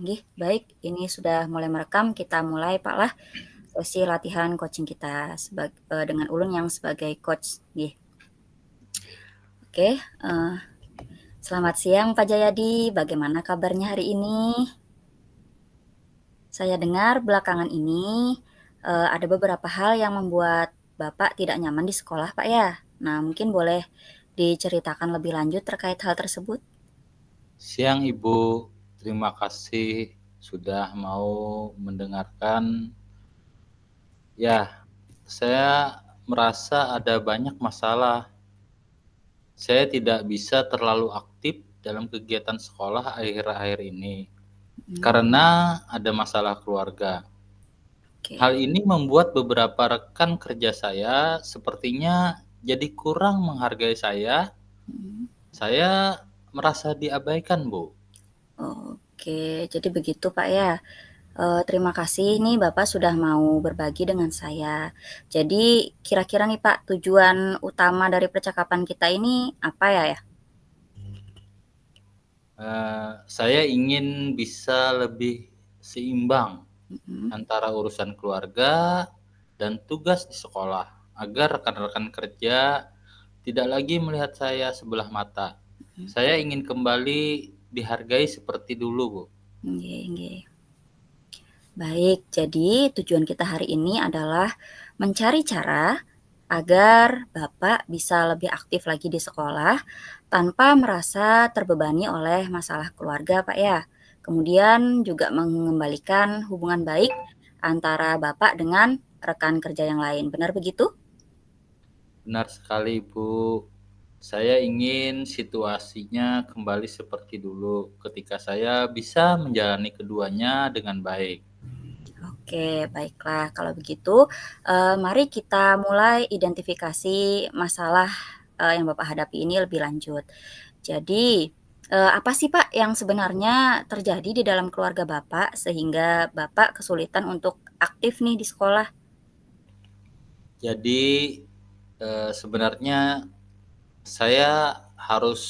nggih, baik. Ini sudah mulai merekam, kita mulai Pak lah sesi latihan coaching kita dengan ulun yang sebagai coach nggih. Oke, selamat siang Pak Jayadi, bagaimana kabarnya hari ini? Saya dengar belakangan ini ada beberapa hal yang membuat Bapak tidak nyaman di sekolah Pak ya. Nah, mungkin boleh diceritakan lebih lanjut terkait hal tersebut? Siang Ibu, terima kasih sudah mau mendengarkan. Ya, saya merasa ada banyak masalah. Saya tidak bisa terlalu aktif dalam kegiatan sekolah akhir-akhir ini karena ada masalah keluarga. Oke. Hal ini membuat beberapa rekan kerja saya sepertinya jadi kurang menghargai saya. Mhm. Saya merasa diabaikan, Bu. Oke, jadi begitu Pak ya. Terima kasih nih Bapak sudah mau berbagi dengan saya. Jadi kira-kira nih Pak, tujuan utama dari percakapan kita ini apa ya? Saya ingin bisa lebih seimbang Mhm. antara urusan keluarga dan tugas di sekolah, agar rekan-rekan kerja tidak lagi melihat saya sebelah mata. Saya ingin kembali dihargai seperti dulu, Bu. Nggih nggih. Baik, jadi tujuan kita hari ini adalah mencari cara agar Bapak bisa lebih aktif lagi di sekolah tanpa merasa terbebani oleh masalah keluarga, Pak ya. Kemudian juga mengembalikan hubungan baik antara Bapak dengan rekan kerja yang lain. Benar begitu? Benar sekali, Bu. Saya ingin situasinya kembali seperti dulu ketika saya bisa menjalani keduanya dengan baik. Oke, baiklah. Kalau begitu, mari kita mulai identifikasi masalah, yang Bapak hadapi ini lebih lanjut. Jadi, apa sih, Pak, yang sebenarnya terjadi di dalam keluarga Bapak sehingga Bapak kesulitan untuk aktif nih di sekolah? Jadi, sebenarnya saya harus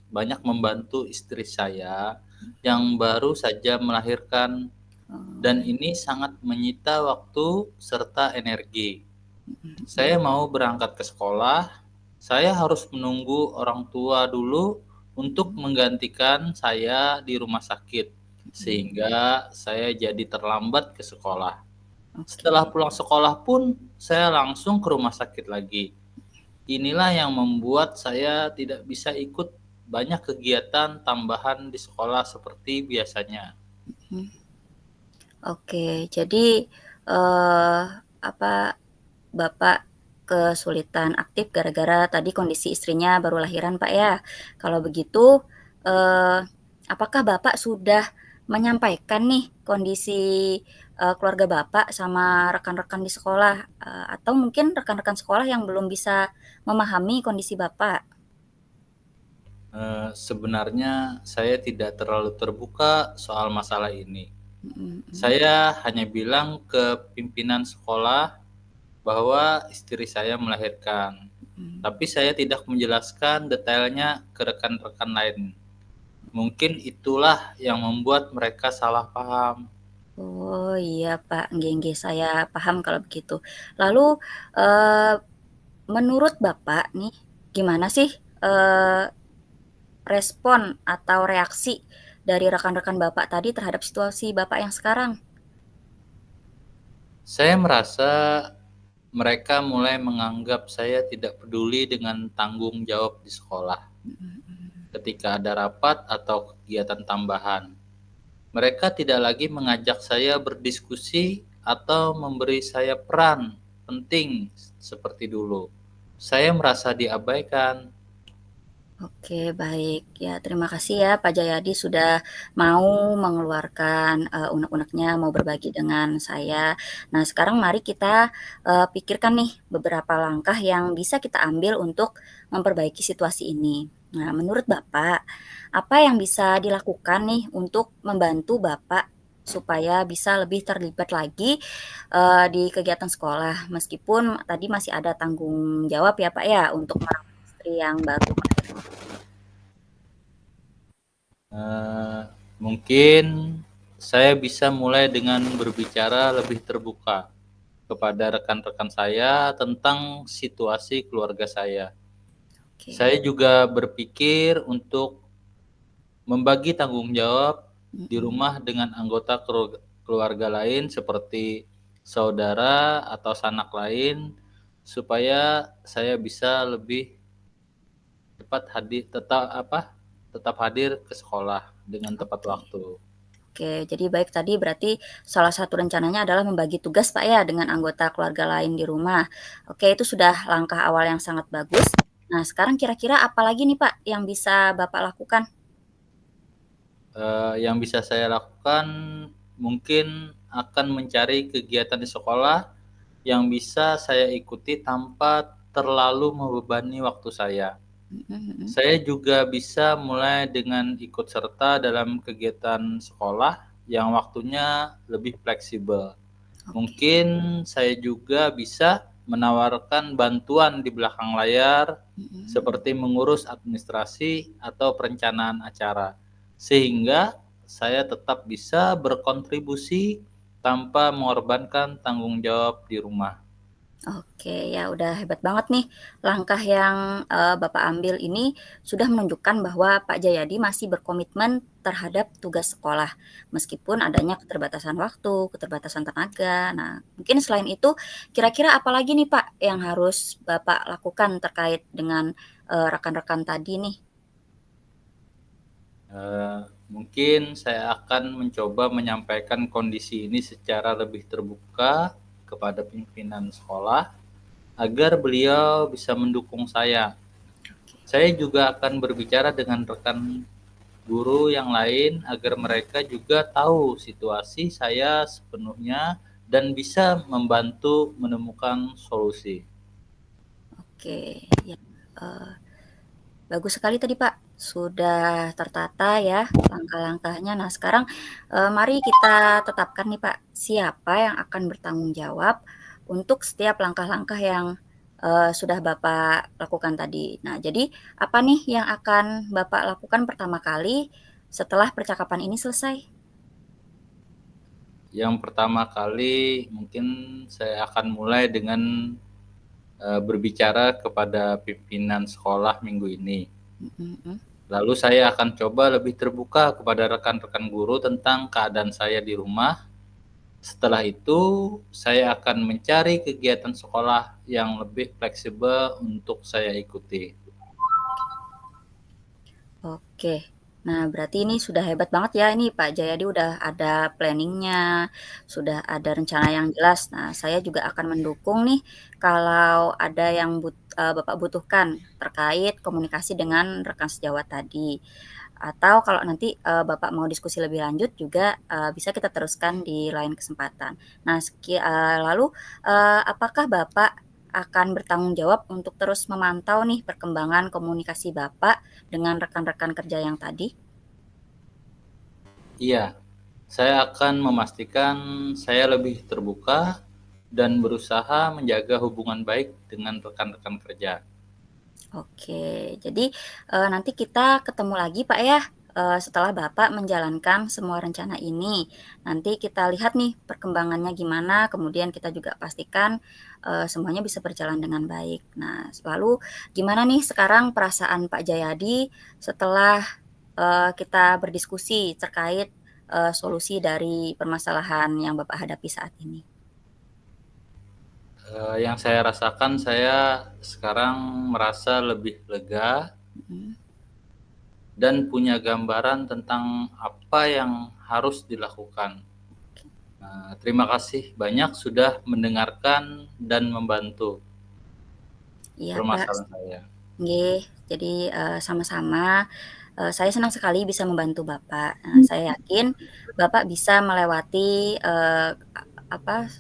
banyak membantu istri saya yang baru saja melahirkan, Oh, dan baik. ini sangat menyita waktu serta energi. Mhm Saya mau berangkat ke sekolah, saya harus menunggu orang tua dulu untuk mhm menggantikan saya di rumah sakit, mhm. sehingga saya jadi terlambat ke sekolah. Setelah Oke. pulang sekolah pun, saya langsung ke rumah sakit lagi. Inilah yang membuat saya tidak bisa ikut banyak kegiatan tambahan di sekolah seperti biasanya. Mhm. Oke, jadi, eee, apa, Bapak kesulitan aktif gara-gara tadi kondisi istrinya baru lahiran, Pak, ya. Kalau begitu, eee, apakah Bapak sudah menyampaikan nih kondisi, keluarga Bapak sama rekan-rekan di sekolah, atau mungkin rekan-rekan sekolah yang belum bisa memahami kondisi Bapak? Sebenarnya saya tidak terlalu terbuka soal masalah ini. Mhm mhm Saya hanya bilang ke pimpinan sekolah bahwa istri saya melahirkan, mhm. tapi saya tidak menjelaskan detailnya ke rekan-rekan lain. Mungkin itulah yang membuat mereka salah paham. Oh, iya, Pak, nggih nggih, saya paham kalau begitu. Lalu, eee, menurut Bapak nih, gimana sih, respon atau reaksi dari rekan-rekan Bapak tadi terhadap situasi Bapak yang sekarang? Saya merasa mereka mulai menganggap saya tidak peduli dengan tanggung jawab di sekolah Mhm mhm. ketika ada rapat atau kegiatan tambahan. Mereka tidak lagi mengajak saya berdiskusi atau memberi saya peran penting seperti dulu. Saya merasa diabaikan. Oke, baik. Ya, terima kasih ya Pak Jayadi sudah mau mengeluarkan, unek-uneknya, mau berbagi dengan saya. Nah, sekarang mari kita, pikirkan nih beberapa langkah yang bisa kita ambil untuk memperbaiki situasi ini. Nah, menurut Bapak, apa yang bisa dilakukan nih untuk membantu Bapak supaya bisa lebih terlibat lagi, di kegiatan sekolah? Meskipun tadi masih ada tanggung jawab ya Pak ya untuk merawat istri yang baru Eh, Mungkin saya bisa mulai dengan berbicara lebih terbuka kepada rekan-rekan saya tentang situasi keluarga saya. Oke. Saya juga berpikir untuk membagi tanggung jawab di Mhm. rumah dengan anggota keluarga lain seperti saudara atau sanak lain, supaya saya bisa lebih cepat tetap hadir ke sekolah dengan tepat Oke. waktu. Oke, jadi baik tadi berarti salah satu rencananya adalah membagi tugas Pak ya dengan anggota keluarga lain di rumah. Oke, itu sudah langkah awal yang sangat bagus. Nah, sekarang kira-kira apa lagi nih Pak yang bisa Bapak lakukan? Yang bisa saya lakukan mungkin akan mencari kegiatan di sekolah yang bisa saya ikuti tanpa terlalu membebani waktu saya. Mhm mhm. Saya juga bisa mulai dengan ikut serta dalam kegiatan sekolah yang waktunya lebih fleksibel. Oke. Mungkin saya juga bisa menawarkan bantuan di belakang layar, Mhm. seperti mengurus administrasi atau perencanaan acara, sehingga saya tetap bisa berkontribusi tanpa mengorbankan tanggung jawab di rumah. Oke, ya udah hebat banget nih langkah yang, Bapak ambil ini sudah menunjukkan bahwa Pak Jayadi masih berkomitmen terhadap tugas sekolah, meskipun adanya keterbatasan waktu, keterbatasan tenaga. Nah, mungkin selain itu kira-kira apa lagi nih Pak yang harus Bapak lakukan terkait dengan, rekan-rekan tadi nih? Mungkin saya akan mencoba menyampaikan kondisi ini secara lebih terbuka kepada pimpinan sekolah agar beliau bisa mendukung saya. Saya juga akan berbicara dengan rekan guru yang lain agar mereka juga tahu situasi saya sepenuhnya dan bisa membantu menemukan solusi. Oke, ya, eee bagus sekali tadi, Pak, sudah tertata ya langkah-langkahnya. Nah sekarang, mari kita tetapkan nih, Pak, siapa yang akan bertanggung jawab untuk setiap langkah-langkah yang, sudah Bapak lakukan tadi. Nah jadi apa nih yang akan Bapak lakukan pertama kali setelah percakapan ini selesai? Yang pertama kali mungkin saya akan mulai dengan berbicara kepada pimpinan sekolah minggu ini. Mhm mhm. Lalu saya akan coba lebih terbuka kepada rekan-rekan guru tentang keadaan saya di rumah. Setelah itu, saya akan mencari kegiatan sekolah yang lebih fleksibel untuk saya ikuti. Oke. Nah, berarti ini sudah hebat banget ya, ini Pak Jayadi udah ada planning-nya, sudah ada rencana yang jelas. Nah, saya juga akan mendukung nih kalau ada yang Bapak butuhkan terkait komunikasi dengan rekan sejawat tadi. Atau kalau nanti, Bapak mau diskusi lebih lanjut juga, bisa kita teruskan di lain kesempatan. Nah, lalu, apakah Bapak akan bertanggung jawab untuk terus memantau nih perkembangan komunikasi Bapak dengan rekan-rekan kerja yang tadi? Iya, saya akan memastikan saya lebih terbuka dan berusaha menjaga hubungan baik dengan rekan-rekan kerja. Oke, jadi, nanti kita ketemu lagi Pak ya, setelah Bapak menjalankan semua rencana ini. Nanti kita lihat nih perkembangannya gimana, kemudian kita juga pastikan, semuanya bisa berjalan dengan baik. Nah, lalu gimana nih sekarang perasaan Pak Jayadi setelah, kita berdiskusi terkait, solusi dari permasalahan yang Bapak hadapi saat ini? Yang saya rasakan, saya sekarang merasa lebih lega Mhm. dan punya gambaran tentang apa yang harus dilakukan. Terima kasih banyak sudah mendengarkan dan membantu Iya Pak. permasalahan saya. Nggih, jadi, sama-sama, saya senang sekali bisa membantu Bapak. Nah, saya yakin Bapak bisa melewati,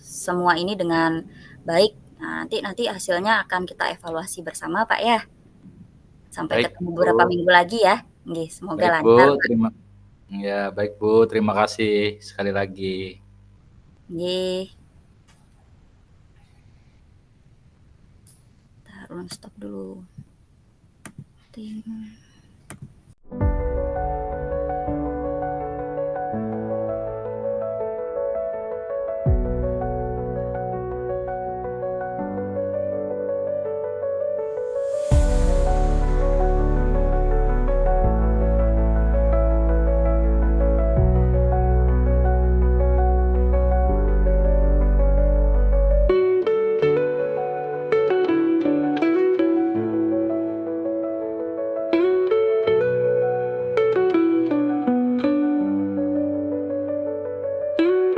semua ini dengan baik. Nah, nanti nanti hasilnya akan kita evaluasi bersama, Pak, ya. Sampai Baik ketemu beberapa Bu, minggu lagi ya. Nggih, semoga baik Bu, lancar, Pak. baik Bu, terima kasih sekali lagi. Nggih, entar stop dulu. Ting.